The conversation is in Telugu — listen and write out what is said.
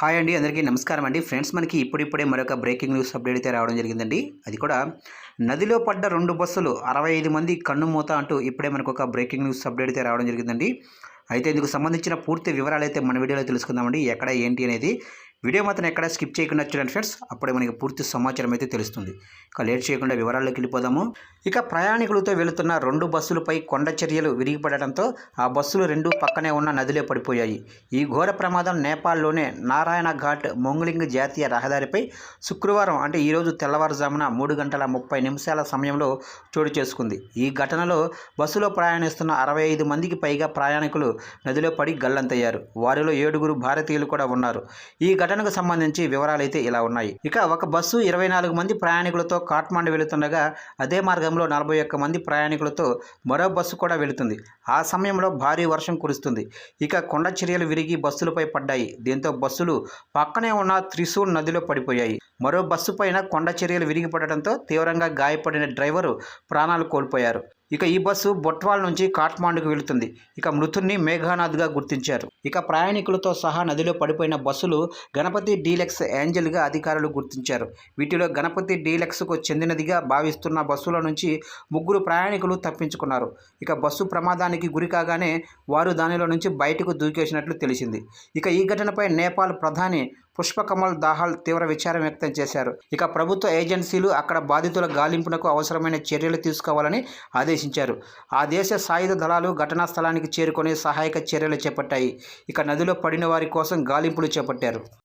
హాయ్ అండి, అందరికీ నమస్కారం అండి. ఫ్రెండ్స్, మనకి ఇప్పుడిప్పుడే మరొక బ్రేకింగ్ న్యూస్ అప్డేట్ అయితే రావడం జరిగిందండి. అది కూడా నదిలో పడ్డ 2 బస్సులు 65 మంది కన్నుమూత అంటూ ఇప్పుడే మనకు ఒక బ్రేకింగ్ న్యూస్ అప్డేట్ అయితే రావడం జరిగిందండి. అయితే ఇందుకు సంబంధించిన పూర్తి వివరాలు అయితే మన వీడియోలో తెలుసుకుందామండి. ఎక్కడ ఏంటి అనేది వీడియో మాత్రం ఎక్కడ స్కిప్ చేయకుండా చూడండి ఫ్రెండ్స్. అప్పుడే మనకి పూర్తి సమాచారం అయితే తెలుస్తుంది. ఇక లేట్ చేయకుండా వివరాల్లోకి వెళ్ళిపోదాము. ఇక ప్రయాణికులతో వెళుతున్న 2 బస్సులపై కొండ చర్యలు విరిగిపడడంతో ఆ బస్సులు 2 పక్కనే ఉన్న నదిలో పడిపోయాయి. ఈ ఘోర ప్రమాదం నేపాల్లోనే నారాయణ ఘాట్ మొంగ్లింగ్ జాతీయ రహదారిపై శుక్రవారం అంటే ఈరోజు తెల్లవారుజామున 3:30 సమయంలో చోటు చేసుకుంది. ఈ ఘటనలో బస్సులో ప్రయాణిస్తున్న 65 మందికి పైగా ప్రయాణికులు నదిలో పడి గల్లంతయ్యారు. వారిలో 7 భారతీయులు కూడా ఉన్నారు. ఈ ఘటనకు సంబంధించి వివరాలు అయితే ఇలా ఉన్నాయి. ఇక ఒక బస్సు 24 మంది ప్రయాణికులతో కాఠ్మండు వెళుతుండగా అదే మార్గంలో 41 మంది ప్రయాణికులతో మరో బస్సు కూడా వెళుతుంది. ఆ సమయంలో భారీ వర్షం కురుస్తుంది. ఇక కొండ చర్యలు విరిగి బస్సులపై పడ్డాయి. దీంతో బస్సులు పక్కనే ఉన్న త్రిశూల్ నదిలో పడిపోయాయి. మరో బస్సు పైన కొండ చర్యలు విరిగిపడటంతో తీవ్రంగా గాయపడిన డ్రైవరు ప్రాణాలు కోల్పోయారు. ఇక ఈ బస్సు బొట్వాల్ నుంచి కాఠ్మాండుకు వెళుతుంది. ఇక మృతుడిని మేఘానాథ్గా గుర్తించారు. ఇక ప్రయాణికులతో సహా నదిలో పడిపోయిన బస్సులు గణపతి డీలక్స్ ఏంజల్గా అధికారులు గుర్తించారు. వీటిలో గణపతి డీలక్స్కు చెందినదిగా భావిస్తున్న బస్సుల నుంచి 3 ప్రయాణికులు తప్పించుకున్నారు. ఇక బస్సు ప్రమాదానికి గురి కాగానే వారు దానిలో నుంచి బయటకు దూకేసినట్లు తెలిసింది. ఇక ఈ ఘటనపై నేపాల్ ప్రధాని పుష్పకమల్ దాహాల్ తీవ్ర విచారం వ్యక్తం చేశారు. ఇక ప్రభుత్వ ఏజెన్సీలు అక్కడ బాధితుల గాలింపునకు అవసరమైన చర్యలు తీసుకోవాలని ఆదేశించారు. ఆ దేశ సాయుధ దళాలు ఘటనా స్థలానికి చేరుకొని సహాయక చర్యలు చేపట్టాయి. ఇక నదిలో పడిన వారి కోసం గాలింపులు చేపట్టారు.